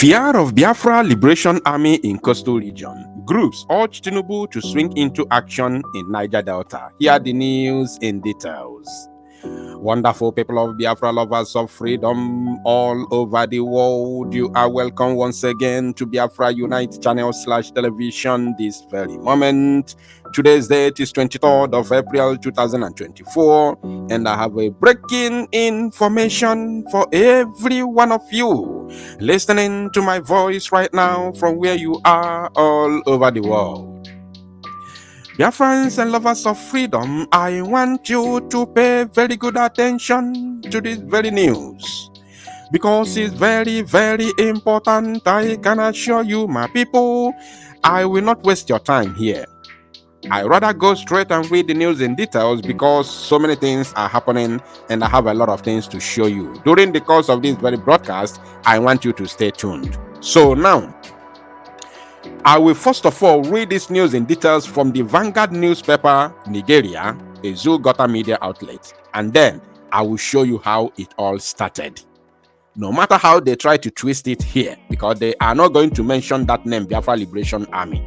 Fear of Biafra Liberation Army in Coastal Region. Groups urge Tinubu to swing into action in Niger-delta. Here are the news in details. Wonderful people of Biafra, lovers of freedom all over the world, you are welcome once again to Biafra Unite channel / television this very moment. Today's date is 23rd of April 2024, and I have a breaking information for every one of you listening to my voice right now from where you are all over the world. Dear friends and lovers of freedom, I want you to pay very good attention to this very news, because it's very, very important. I can assure you, my people, I will not waste your time here. I rather go straight and read the news in details, because so many things are happening and I have a lot of things to show you. During the course of this very broadcast, I want you to stay tuned. So now, I will first of all read this news in details from the Vanguard newspaper, Nigeria, a Zulgota media outlet, and then I will show you how it all started. No matter how they try to twist it here, because they are not going to mention that name, Biafra Liberation Army.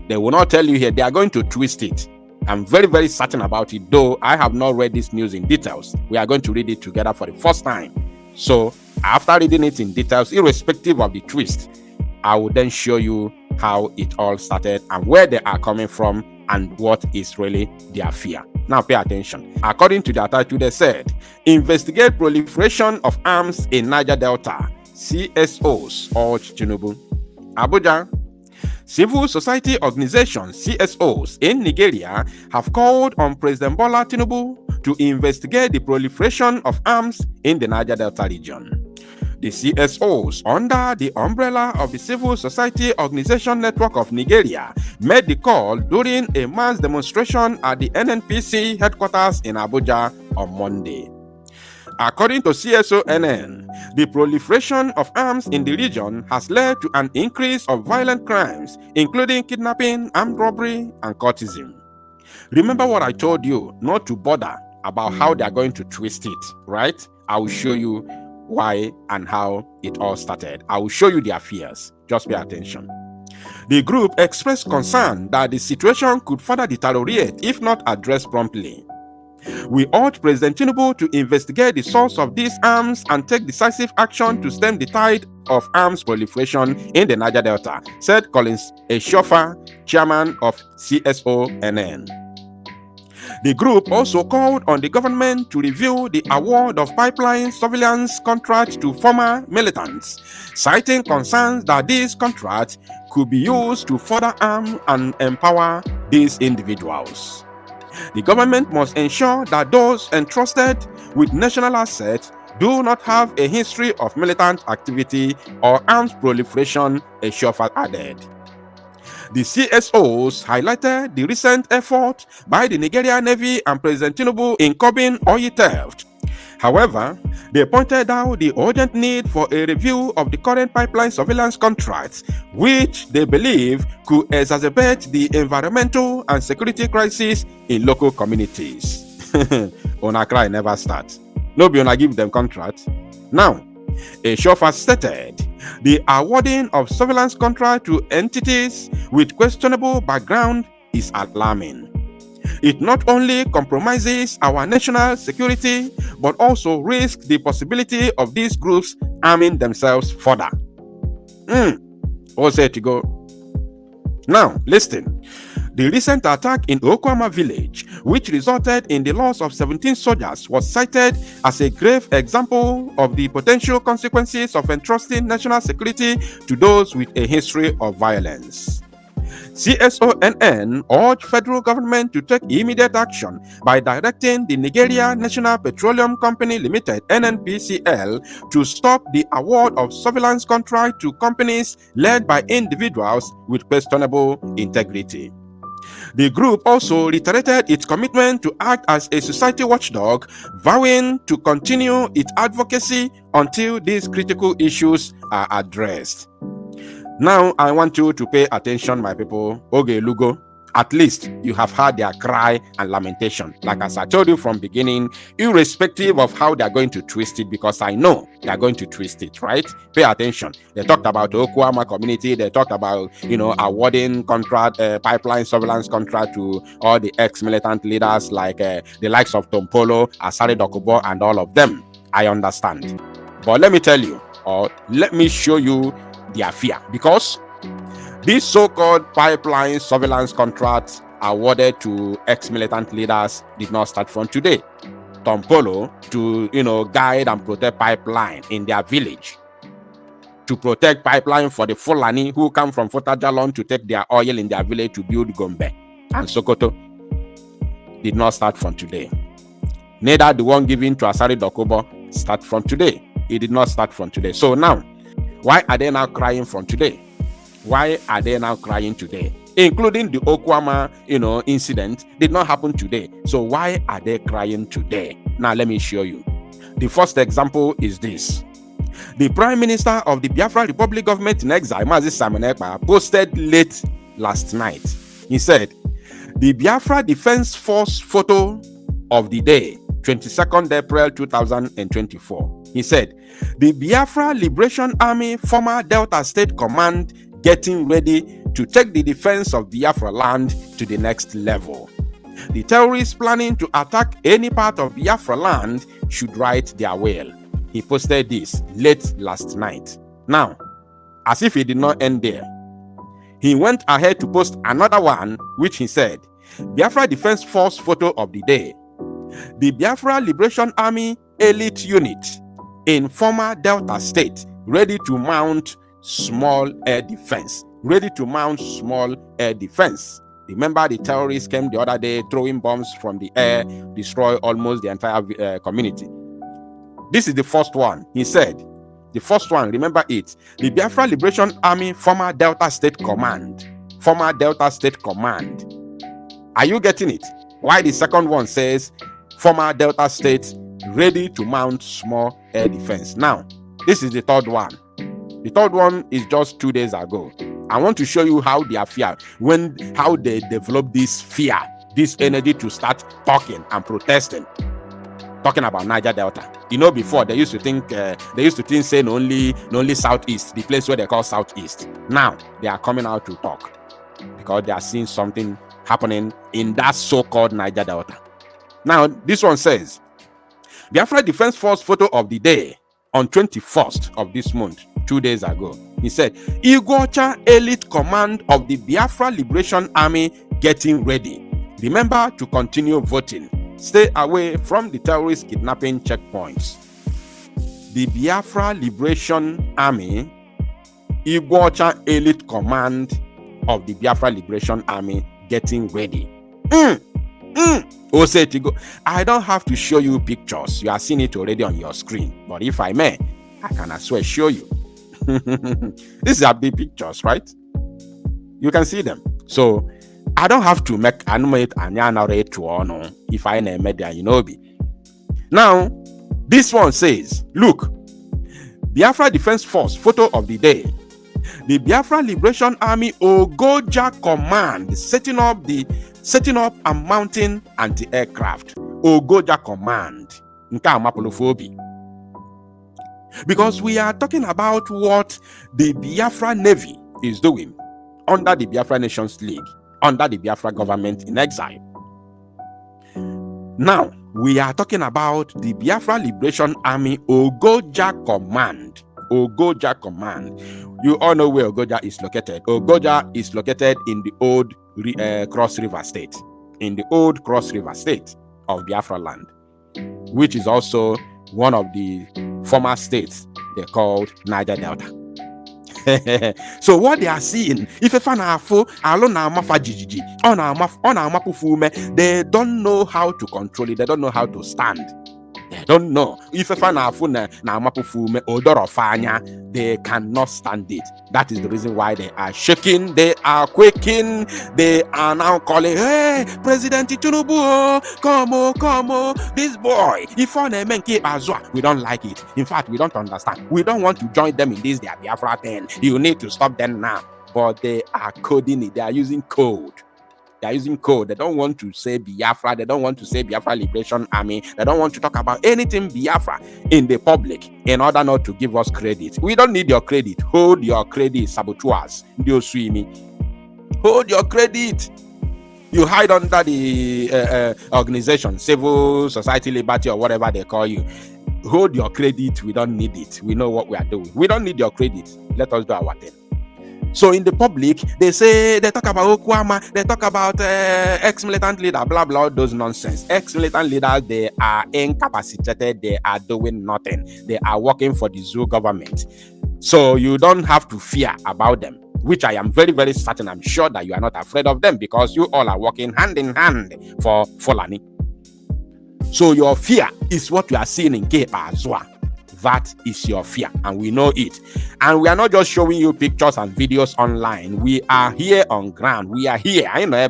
They will not tell you here, they are going to twist it. I'm very, very certain about it, though I have not read this news in details. We are going to read it together for the first time. So after reading it in details, irrespective of the twist, I will then show you how it all started and where they are coming from and what is really their fear. Now pay attention. According to their title, they said, investigate proliferation of arms in Niger-delta. CSOs urge Tinubu. Abuja. Civil society organizations, CSOs, in Nigeria have called on President Bola Tinubu to investigate the proliferation of arms in the Niger-delta region. The CSOs, under the umbrella of the Civil Society Organization Network of Nigeria, made the call during a mass demonstration at the NNPC headquarters in Abuja on Monday. According to CSO-NN, the proliferation of arms in the region has led to an increase of violent crimes, including kidnapping, armed robbery, and cultism. Remember what I told you, not to bother about how they are going to twist it, right? I will show you why and how it all started. I will show you their fears. Just pay attention. The group expressed concern that the situation could further deteriorate if not addressed promptly. We urge President Tinubu to investigate the source of these arms and take decisive action to stem the tide of arms proliferation in the Niger-delta, said Collins Eshofa, chairman of CSO-NN. The group also called on the government to review the award of pipeline surveillance contracts to former militants, citing concerns that these contracts could be used to further arm and empower these individuals. The government must ensure that those entrusted with national assets do not have a history of militant activity or arms proliferation, Eshofa added. The CSOs highlighted the recent effort by the Nigerian Navy and President Tinubu in curbing oil theft. However, they pointed out the urgent need for a review of the current pipeline surveillance contracts, which they believe could exacerbate the environmental and security crisis in local communities. Una cry never start. No be una give them contract. Now, a chauffeur stated, the awarding of surveillance contract to entities with questionable background is alarming. It not only compromises our national security, but also risks the possibility of these groups arming themselves further. All set to go. Now, listen. The recent attack in Okwama village, which resulted in the loss of 17 soldiers, was cited as a grave example of the potential consequences of entrusting national security to those with a history of violence. CSO-NN urged federal government to take immediate action by directing the Nigeria National Petroleum Company Limited (NNPCL) to stop the award of surveillance contract to companies led by individuals with questionable integrity. The group also reiterated its commitment to act as a society watchdog, vowing to continue its advocacy until these critical issues are addressed. Now, I want you to pay attention, my people. Oge Lugo. At least you have heard their cry and lamentation. Like as I told you from beginning, irrespective of how they're going to twist it, because I know they're going to twist it, right? Pay attention. They talked about the Okuama community. They talked about, awarding contract, pipeline surveillance contract to all the ex-militant leaders like the likes of Tompolo, Asari Dokubo, and all of them. I understand. But let me tell you, or let me show you their fear, because these so-called pipeline surveillance contracts awarded to ex-militant leaders did not start from today. Tompolo to, guide and protect pipeline in their village, to protect pipeline for the Fulani who come from Futajalon to take their oil in their village to build Gombe and Sokoto, did not start from today. Neither the one given to Asari Dokubo start from today. It did not start from today. So now, why are they now crying from today? Why are they now crying today? Including the Okuama, incident did not happen today. So why are they crying today? Now let me show you. The first example is this. The Prime Minister of the Biafra Republic government in exile, Mazi Simon Ekpa, posted late last night. He said, the Biafra Defense Force photo of the day, 22nd April 2024. He said, the Biafra Liberation Army former Delta State Command getting ready to take the defense of Biafra land to the next level. The terrorists planning to attack any part of Biafra land should write their will. He posted this late last night. Now, as if it did not end there, he went ahead to post another one, which he said, Biafra Defense Force photo of the day. The Biafra Liberation Army elite unit in former Delta State ready to mount small air defense. Ready to mount small air defense. Remember the terrorists came the other day throwing bombs from the air, destroy almost the entire community. This is the first one. He said, the first one, remember it, the Biafra Liberation Army former Delta State Command. Former Delta State Command. Are you getting it? Why the second one says former Delta State ready to mount small air defense. Now, this is the third one. The third one is just 2 days ago. I want to show you how they are fear, how they develop this fear, this energy to start talking and protesting, talking about Niger-delta. Before they used to think saying only Southeast, the place where they call Southeast. Now they are coming out to talk because they are seeing something happening in that so-called Niger-delta. Now this one says, Biafra Defense Force photo of the day on 21st of this month, 2 days ago. He said, Iguacha elite command of the Biafra Liberation Army getting ready. Remember to continue voting. Stay away from the terrorist kidnapping checkpoints. The Biafra Liberation Army, Iguacha elite command of the Biafra Liberation Army getting ready. I don't have to show you pictures. You are seeing it already on your screen. But if I may, I can as well show you. These are the pictures, right? You can see them. So I don't have to make animate and narrate to honor if I name media, Now, this one says, look, Biafra Defense Force photo of the day. The Biafra Liberation Army Ogoja Command setting up and mounting anti-aircraft. Ogoja Command. Because we are talking about what the Biafra Navy is doing under the Biafra Nations League, under the Biafra government in exile. Now, we are talking about the Biafra Liberation Army Ogoja Command. Ogoja Command. You all know where Ogoja is located. Ogoja is located in the old Cross River State. In the old Cross River State of Biafra land, which is also one of the former states they called Niger-delta. So what they are seeing, if a fan they don't know how to control it, they don't know how to stand. They don't know. If a fan they cannot stand it. That is the reason why they are shaking, they are quaking, they are now calling, hey, President Tinubu, come, this boy. If we don't like it. In fact, we don't understand. We don't want to join them in this their Biafra thing. You need to stop them now. But they are coding it, they are using code. They are using code. They don't want to say Biafra. They don't want to say Biafra Liberation Army. They don't want to talk about anything Biafra in the public in order not to give us credit. We don't need your credit. Hold your credit, saboteurs. Hold your credit. You hide under the organization, civil society, liberty, or whatever they call you. Hold your credit. We don't need it. We know what we are doing. We don't need your credit. Let us do our thing. So in the public, they talk about Okwama, they talk about ex-militant leader, blah, blah, all those nonsense. Ex-militant leaders, they are incapacitated, they are doing nothing. They are working for the zoo government. So you don't have to fear about them, which I am very, very certain. I'm sure that you are not afraid of them because you all are working hand in hand for Fulani. So your fear is what you are seeing in Cape Azua. That is your fear, and we know it. And we are not just showing you pictures and videos online. We are here on ground. We are here. I know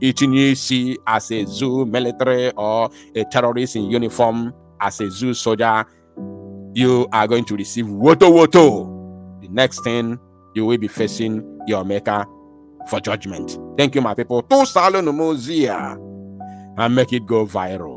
you see as a zoo military or a terrorist in uniform, as a zoo soldier, you are going to receive woto. The next thing, you will be facing your maker for judgment. Thank you, my people. To Salon Mozia and make it go viral.